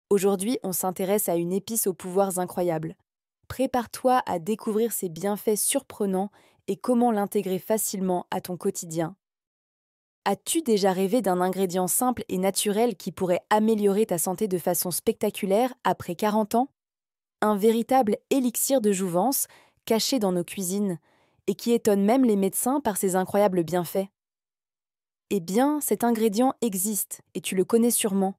Aujourd'hui, on s'intéresse à une épice aux pouvoirs incroyables. Prépare-toi à découvrir ses bienfaits surprenants et comment l'intégrer facilement à ton quotidien. As-tu déjà rêvé d'un ingrédient simple et naturel qui pourrait améliorer ta santé de façon spectaculaire après 40 ans? Un véritable élixir de jouvence caché dans nos cuisines et qui étonne même les médecins par ses incroyables bienfaits. Eh bien, cet ingrédient existe et tu le connais sûrement,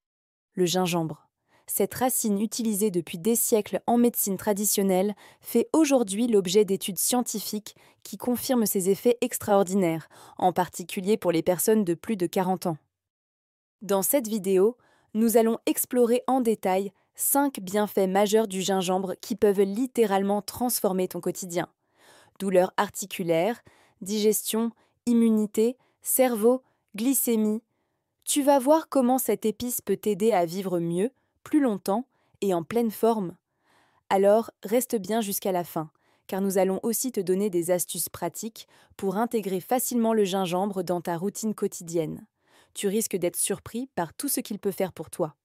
le gingembre. Cette racine utilisée depuis des siècles en médecine traditionnelle fait aujourd'hui l'objet d'études scientifiques qui confirment ses effets extraordinaires, en particulier pour les personnes de plus de 40 ans. Dans cette vidéo, nous allons explorer en détail 5 bienfaits majeurs du gingembre qui peuvent littéralement transformer ton quotidien. Douleurs articulaires, digestion, immunité, cerveau, glycémie. Tu vas voir comment cette épice peut t'aider à vivre mieux, plus longtemps et en pleine forme. Alors, reste bien jusqu'à la fin, car nous allons aussi te donner des astuces pratiques pour intégrer facilement le gingembre dans ta routine quotidienne. Tu risques d'être surpris par tout ce qu'il peut faire pour toi.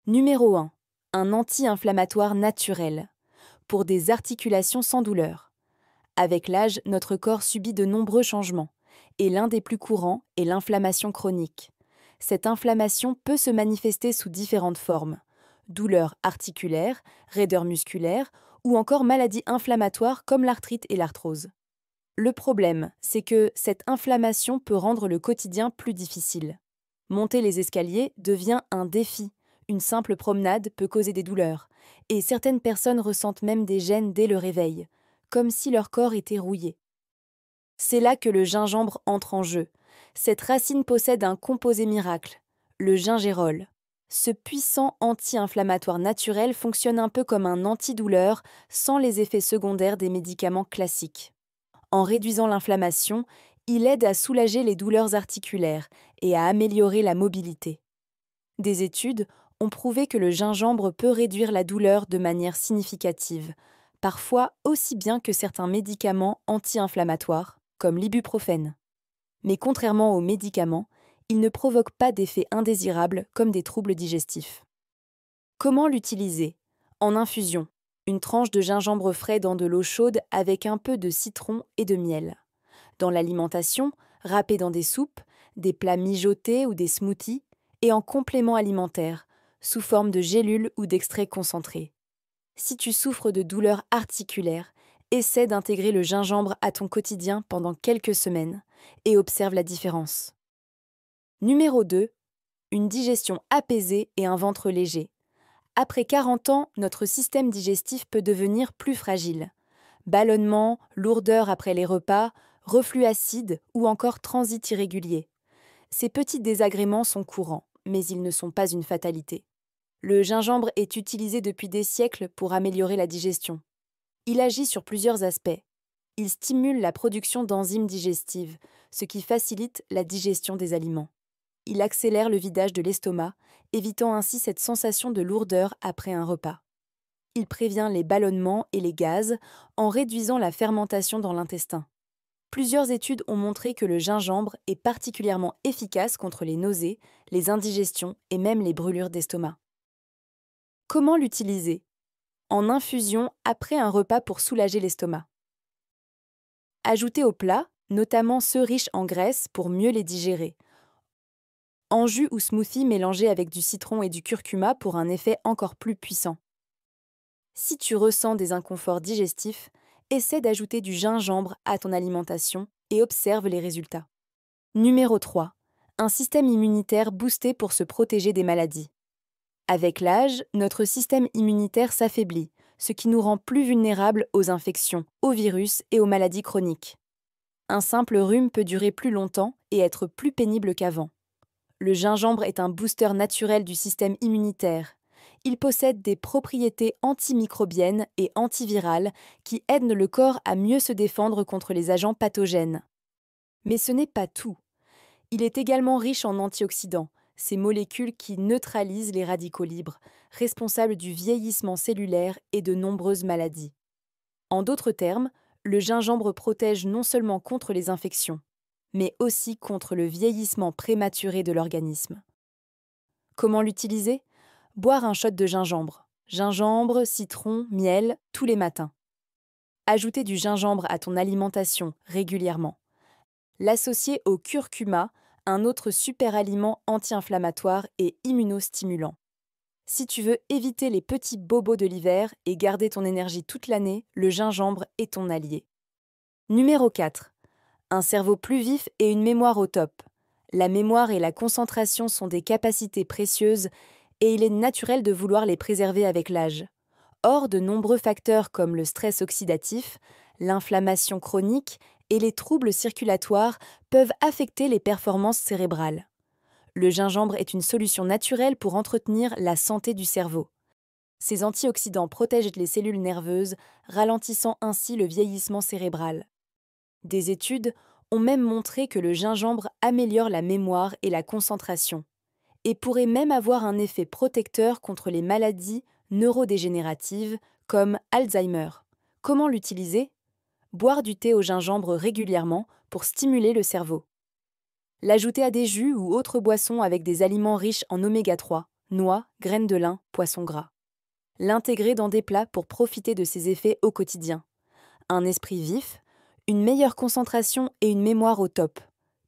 Numéro 1. Un anti-inflammatoire naturel. Pour des articulations sans douleur. Avec l'âge, notre corps subit de nombreux changements, et l'un des plus courants est l'inflammation chronique. Cette inflammation peut se manifester sous différentes formes: douleurs articulaires, raideurs musculaires ou encore maladies inflammatoires comme l'arthrite et l'arthrose. Le problème, c'est que cette inflammation peut rendre le quotidien plus difficile. Monter les escaliers devient un défi. Une simple promenade peut causer des douleurs, et certaines personnes ressentent même des gênes dès le réveil, comme si leur corps était rouillé. C'est là que le gingembre entre en jeu. Cette racine possède un composé miracle, le gingérol. Ce puissant anti-inflammatoire naturel fonctionne un peu comme un antidouleur sans les effets secondaires des médicaments classiques. En réduisant l'inflammation, il aide à soulager les douleurs articulaires et à améliorer la mobilité. Des études ont prouvé que le gingembre peut réduire la douleur de manière significative, parfois aussi bien que certains médicaments anti-inflammatoires, comme l'ibuprofène. Mais contrairement aux médicaments, il ne provoque pas d'effets indésirables comme des troubles digestifs. Comment l'utiliser? En infusion. Une tranche de gingembre frais dans de l'eau chaude avec un peu de citron et de miel. Dans l'alimentation, râpé dans des soupes, des plats mijotés ou des smoothies, et en complément alimentaire, sous forme de gélules ou d'extraits concentrés. Si tu souffres de douleurs articulaires, essaie d'intégrer le gingembre à ton quotidien pendant quelques semaines et observe la différence. Numéro 2. Une digestion apaisée et un ventre léger. Après 40 ans, notre système digestif peut devenir plus fragile. Ballonnement, lourdeur après les repas, reflux acide ou encore transit irrégulier. Ces petits désagréments sont courants, mais ils ne sont pas une fatalité. Le gingembre est utilisé depuis des siècles pour améliorer la digestion. Il agit sur plusieurs aspects. Il stimule la production d'enzymes digestives, ce qui facilite la digestion des aliments. Il accélère le vidage de l'estomac, évitant ainsi cette sensation de lourdeur après un repas. Il prévient les ballonnements et les gaz en réduisant la fermentation dans l'intestin. Plusieurs études ont montré que le gingembre est particulièrement efficace contre les nausées, les indigestions et même les brûlures d'estomac. Comment l'utiliser? En infusion après un repas pour soulager l'estomac. Ajoutez au plat, notamment ceux riches en graisse pour mieux les digérer. En jus ou smoothie mélangé avec du citron et du curcuma pour un effet encore plus puissant. Si tu ressens des inconforts digestifs, essaie d'ajouter du gingembre à ton alimentation et observe les résultats. Numéro 3. Un système immunitaire boosté pour se protéger des maladies. Avec l'âge, notre système immunitaire s'affaiblit, ce qui nous rend plus vulnérables aux infections, aux virus et aux maladies chroniques. Un simple rhume peut durer plus longtemps et être plus pénible qu'avant. Le gingembre est un booster naturel du système immunitaire. Il possède des propriétés antimicrobiennes et antivirales qui aident le corps à mieux se défendre contre les agents pathogènes. Mais ce n'est pas tout. Il est également riche en antioxydants, ces molécules qui neutralisent les radicaux libres, responsables du vieillissement cellulaire et de nombreuses maladies. En d'autres termes, le gingembre protège non seulement contre les infections, mais aussi contre le vieillissement prématuré de l'organisme. Comment l'utiliser? Boire un shot de gingembre. Gingembre, citron, miel, tous les matins. Ajouter du gingembre à ton alimentation régulièrement. L'associer au curcuma, un autre super aliment anti-inflammatoire et immunostimulant. Si tu veux éviter les petits bobos de l'hiver et garder ton énergie toute l'année, le gingembre est ton allié. Numéro 4. Un cerveau plus vif et une mémoire au top. La mémoire et la concentration sont des capacités précieuses et il est naturel de vouloir les préserver avec l'âge. Or, de nombreux facteurs comme le stress oxydatif, l'inflammation chronique et les troubles circulatoires peuvent affecter les performances cérébrales. Le gingembre est une solution naturelle pour entretenir la santé du cerveau. Ces antioxydants protègent les cellules nerveuses, ralentissant ainsi le vieillissement cérébral. Des études ont même montré que le gingembre améliore la mémoire et la concentration, et pourrait même avoir un effet protecteur contre les maladies neurodégénératives comme Alzheimer. Comment l'utiliser? Boire du thé au gingembre régulièrement pour stimuler le cerveau. L'ajouter à des jus ou autres boissons avec des aliments riches en oméga 3, noix, graines de lin, poissons gras. L'intégrer dans des plats pour profiter de ses effets au quotidien. Un esprit vif, une meilleure concentration et une mémoire au top.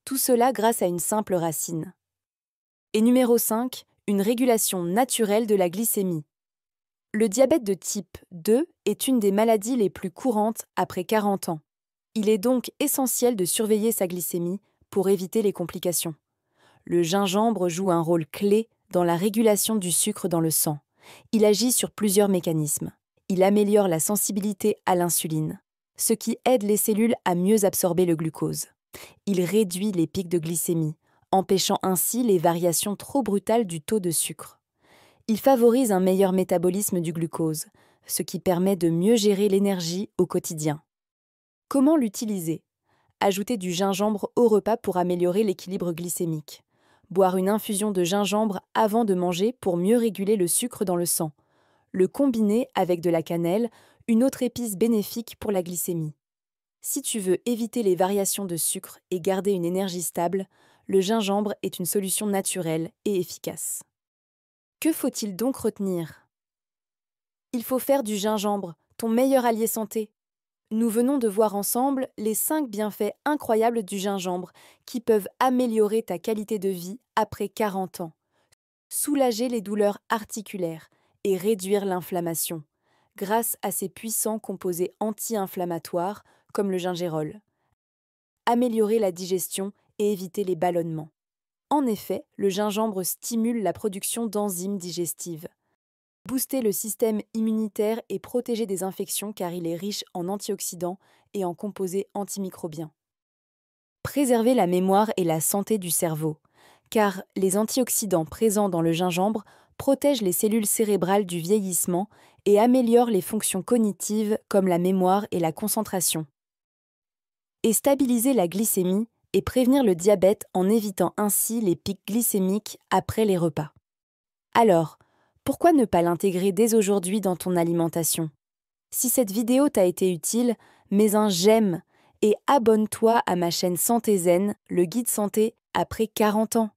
Tout cela grâce à une simple racine. Et numéro 5, une régulation naturelle de la glycémie. Le diabète de type 2 est une des maladies les plus courantes après 40 ans. Il est donc essentiel de surveiller sa glycémie pour éviter les complications. Le gingembre joue un rôle clé dans la régulation du sucre dans le sang. Il agit sur plusieurs mécanismes. Il améliore la sensibilité à l'insuline, ce qui aide les cellules à mieux absorber le glucose. Il réduit les pics de glycémie, empêchant ainsi les variations trop brutales du taux de sucre. Il favorise un meilleur métabolisme du glucose, ce qui permet de mieux gérer l'énergie au quotidien. Comment l'utiliser? Ajouter du gingembre au repas pour améliorer l'équilibre glycémique. Boire une infusion de gingembre avant de manger pour mieux réguler le sucre dans le sang. Le combiner avec de la cannelle, une autre épice bénéfique pour la glycémie. Si tu veux éviter les variations de sucre et garder une énergie stable, le gingembre est une solution naturelle et efficace. Que faut-il donc retenir? Il faut faire du gingembre ton meilleur allié santé. Nous venons de voir ensemble les 5 bienfaits incroyables du gingembre qui peuvent améliorer ta qualité de vie après 40 ans, soulager les douleurs articulaires et réduire l'inflammation grâce à ses puissants composés anti-inflammatoires comme le gingérol, améliorer la digestion et éviter les ballonnements. En effet, le gingembre stimule la production d'enzymes digestives, booster le système immunitaire et protéger des infections car il est riche en antioxydants et en composés antimicrobiens. Préserver la mémoire et la santé du cerveau, car les antioxydants présents dans le gingembre protègent les cellules cérébrales du vieillissement et améliorent les fonctions cognitives comme la mémoire et la concentration. Et stabiliser la glycémie et prévenir le diabète en évitant ainsi les pics glycémiques après les repas. Alors, pourquoi ne pas l'intégrer dès aujourd'hui dans ton alimentation? Si cette vidéo t'a été utile, mets un j'aime et abonne-toi à ma chaîne Santé Zen, le guide santé après 40 ans.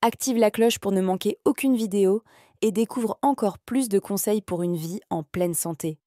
Active la cloche pour ne manquer aucune vidéo et découvre encore plus de conseils pour une vie en pleine santé.